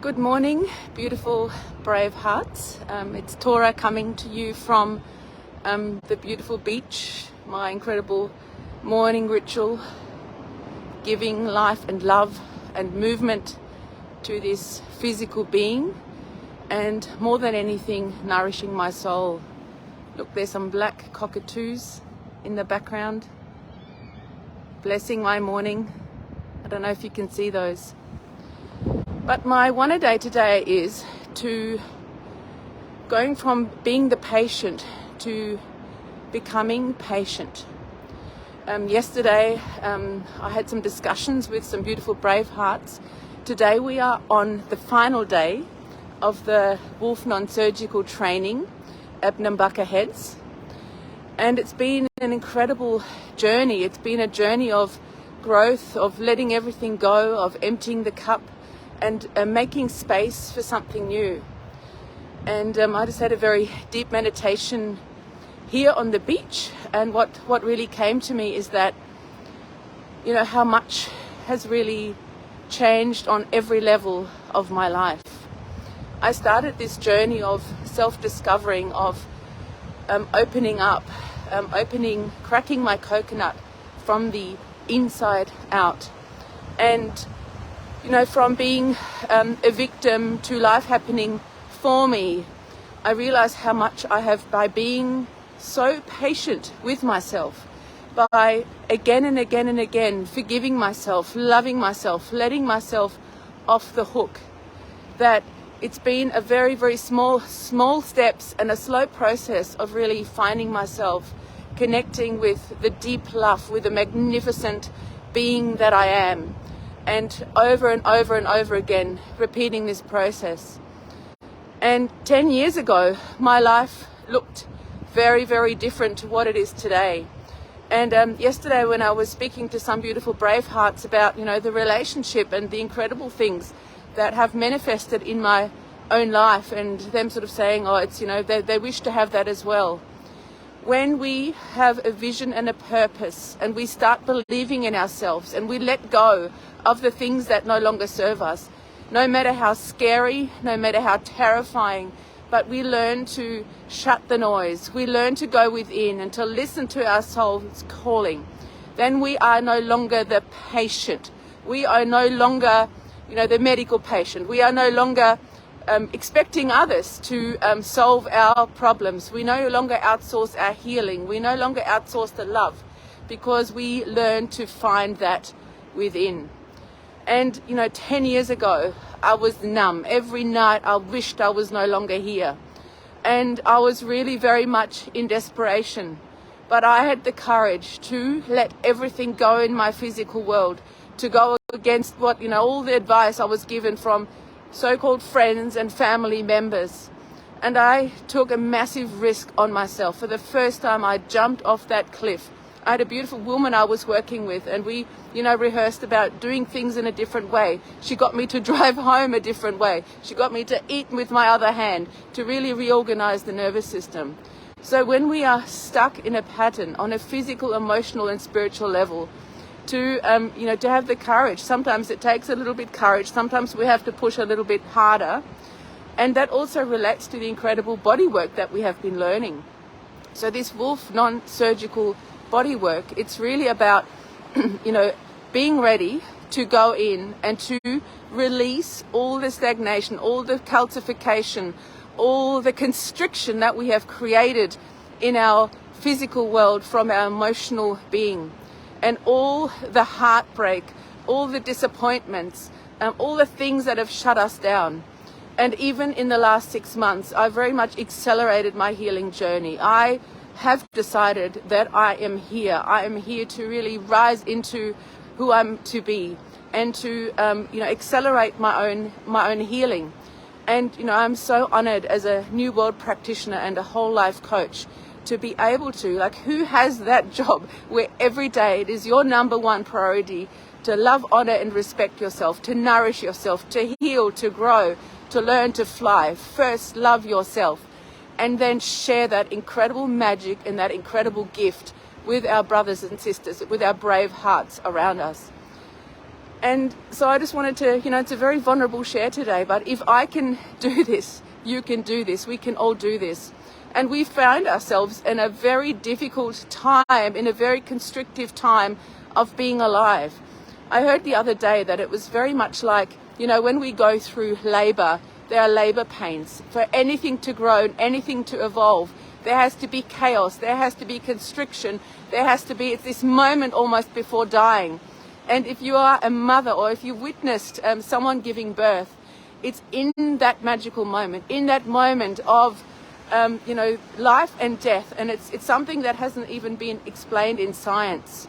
Good morning, beautiful brave hearts. It's Tora coming to you from the beautiful beach, my incredible morning ritual, giving life and love and movement to this physical being, and more than anything, nourishing my soul. Look, there's some black cockatoos in the background, blessing my morning. I don't know if you can see those. But my one a day today is to going from being the patient to becoming patient. Yesterday I had some discussions with some beautiful brave hearts. Today we are on the final day of the Wolf non-surgical training at Nambaka Heads, and it's been an incredible journey. It's been a journey of growth, of letting everything go, of emptying the cup, and making space for something new. And I just had a very deep meditation here on the beach, and what really came to me is that, you know, how much has really changed on every level of my life. I started this journey of self-discovering, of opening up, cracking my coconut from the inside out. And you know, from being a victim to life happening for me, I realized how much I have, by being so patient with myself, by again and again and again forgiving myself, loving myself, letting myself off the hook, that it's been a very, very small steps and a slow process of really finding myself, connecting with the deep love, with the magnificent being that I am. And over and over and over again, repeating this process. And 10 years ago, my life looked very, very different to what it is today. And yesterday when I was speaking to some beautiful brave hearts about, you know, the relationship and the incredible things that have manifested in my own life, and them sort of saying, oh, it's, you know, they wish to have that as well. When we have a vision and a purpose, and we start believing in ourselves, and we let go of the things that no longer serve us, no matter how scary, no matter how terrifying, but we learn to shut the noise, we learn to go within and to listen to our soul's calling, then we are no longer the patient. We are no longer, you know, the medical patient. We are no longer expecting others to solve our problems. We no longer outsource our healing. We no longer outsource the love, because we learn to find that within. And, you know, 10 years ago, I was numb. Every night I wished I was no longer here. And I was really very much in desperation. But I had the courage to let everything go in my physical world, to go against what, you know, all the advice I was given from so-called friends and family members. And I took a massive risk on myself. For the first time, I jumped off that cliff. I had a beautiful woman I was working with, and we, you know, rehearsed about doing things in a different way. She got me to drive home a different way. She got me to eat with my other hand, to really reorganize the nervous system. So when we are stuck in a pattern on a physical, emotional, and spiritual level, to you know, to have the courage. Sometimes it takes a little bit courage. Sometimes we have to push a little bit harder, and that also relates to the incredible body work that we have been learning. So this Wolf non-surgical body work, it's really about you know, being ready to go in and to release all the stagnation, all the calcification, all the constriction that we have created in our physical world from our emotional being. And all the heartbreak, all the disappointments, all the things that have shut us down. And even in the last 6 months, I very much accelerated my healing journey. I have decided that I am here. I am here to really rise into who I'm to be, and to you know, accelerate my own healing. And you know, I'm so honored as a new world practitioner and a whole life coach to be able to, like, who has that job where every day it is your number one priority to love, honor, and respect yourself, to nourish yourself, to heal, to grow, to learn to fly. First, love yourself, and then share that incredible magic and that incredible gift with our brothers and sisters, with our brave hearts around us. And so I just wanted to, it's a very vulnerable share today, but if I can do this, you can do this, we can all do this. And we found ourselves in a very difficult time, in a very constrictive time of being alive. I heard the other day that it was very much like, when we go through labor, there are labor pains. For anything to grow and anything to evolve, there has to be chaos, there has to be constriction, it's this moment almost before dying. And if you are a mother or if you witnessed someone giving birth, it's in that magical moment, in that moment of, life and death. And it's something that hasn't even been explained in science.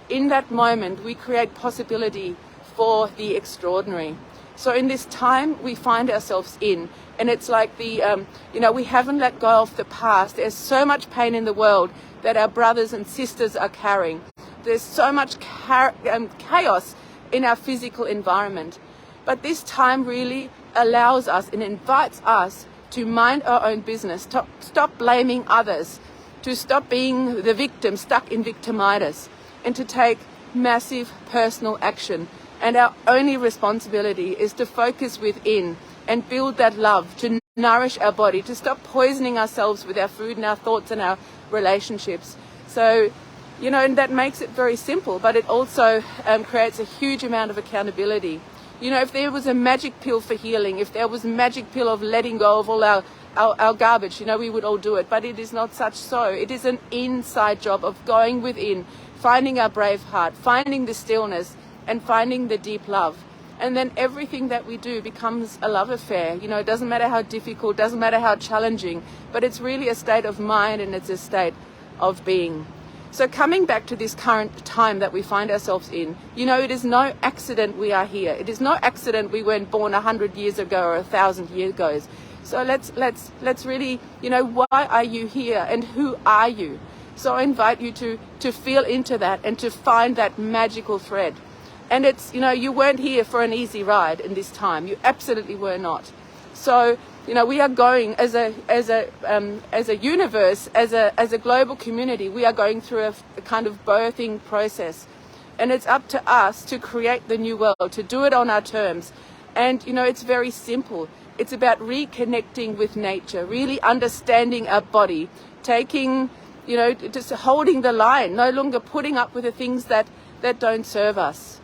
In that moment, we create possibility for the extraordinary. So in this time we find ourselves in, and it's like we haven't let go of the past. There's so much pain in the world that our brothers and sisters are carrying. There's so much chaos in our physical environment. But this time really allows us and invites us to mind our own business, to stop blaming others, to stop being the victim, stuck in victimitis, and to take massive personal action. And our only responsibility is to focus within and build that love, to nourish our body, to stop poisoning ourselves with our food and our thoughts and our relationships. So, and that makes it very simple, but it also creates a huge amount of accountability. If there was a magic pill for healing, if there was a magic pill of letting go of all our garbage, we would all do it. But it is not such so. It is an inside job of going within, finding our brave heart, finding the stillness, and finding the deep love. And then everything that we do becomes a love affair. It doesn't matter how difficult, doesn't matter how challenging, but it's really a state of mind and it's a state of being. So coming back to this current time that we find ourselves in, it is no accident we are here. It is no accident we weren't born 100 years ago or 1,000 years ago. So let's really, why are you here and who are you? So I invite you to feel into that and to find that magical thread. And it's, you weren't here for an easy ride in this time. You absolutely were not. So, we are going as a universe, as a global community, we are going through a kind of birthing process. And it's up to us to create the new world, to do it on our terms. And, it's very simple. It's about reconnecting with nature, really understanding our body, taking, just holding the line, no longer putting up with the things that don't serve us.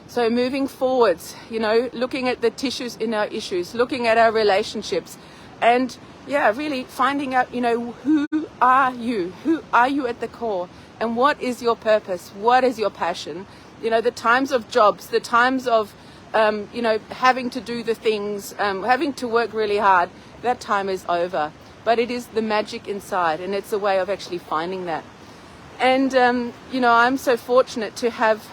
So moving forwards, looking at the tissues in our issues, looking at our relationships, and really finding out, who are you? Who are you at the core? And what is your purpose? What is your passion? The times of jobs, the times of, having to do the things, having to work really hard, that time is over. But it is the magic inside, and it's a way of actually finding that. And, I'm so fortunate to have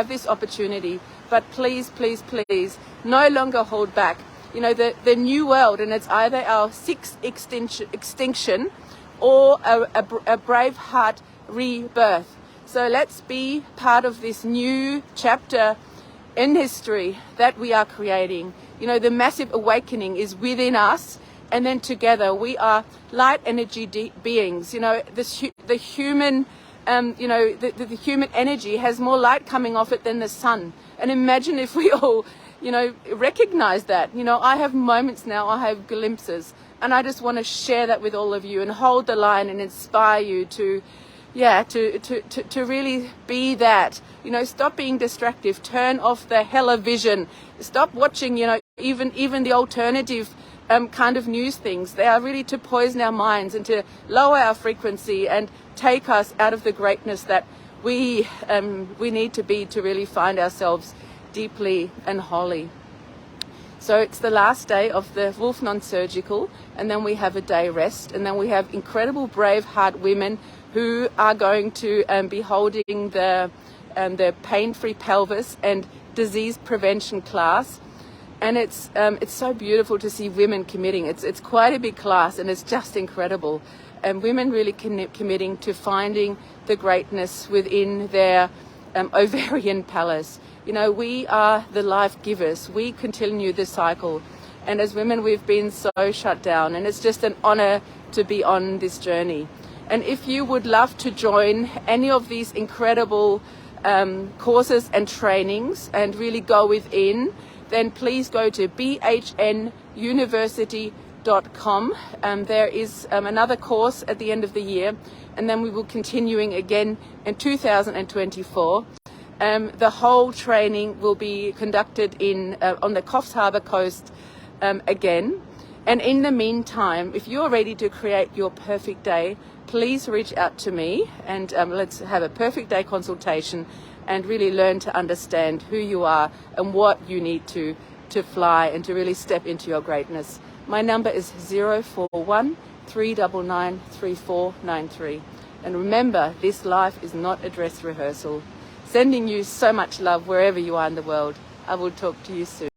this opportunity. But please, please, please, no longer hold back. The new world, and it's either our sixth extinction or a brave heart rebirth. So let's be part of this new chapter in history that we are creating. The massive awakening is within us, and then together we are light energy beings. The human the human energy has more light coming off it than the sun. And imagine if we all, recognize that. I have moments now, I have glimpses, and I just want to share that with all of you and hold the line and inspire you to really be that. Stop being distractive, turn off the television, stop watching, even the alternative kind of news things. They are really to poison our minds and to lower our frequency and take us out of the greatness that we need to be to really find ourselves deeply and wholly. So it's the last day of the Wolf Non-Surgical, and then we have a day rest, and then we have incredible brave heart women who are going to be holding the pain-free pelvis and disease prevention class. And it's so beautiful to see women committing. It's quite a big class, and it's just incredible. And women really committing to finding the greatness within their ovarian palace. We are the life givers. We continue the cycle. And as women, we've been so shut down. And it's just an honor to be on this journey. And if you would love to join any of these incredible courses and trainings and really go within, then please go to bhnuniversity.com. There is another course at the end of the year, and then we will continuing again in 2024. The whole training will be conducted on the Coffs Harbour coast again. And in the meantime, if you're ready to create your perfect day, please reach out to me and let's have a perfect day consultation and really learn to understand who you are and what you need to fly and to really step into your greatness. My number is 041 399 3493. And remember, this life is not a dress rehearsal. Sending you so much love wherever you are in the world. I will talk to you soon.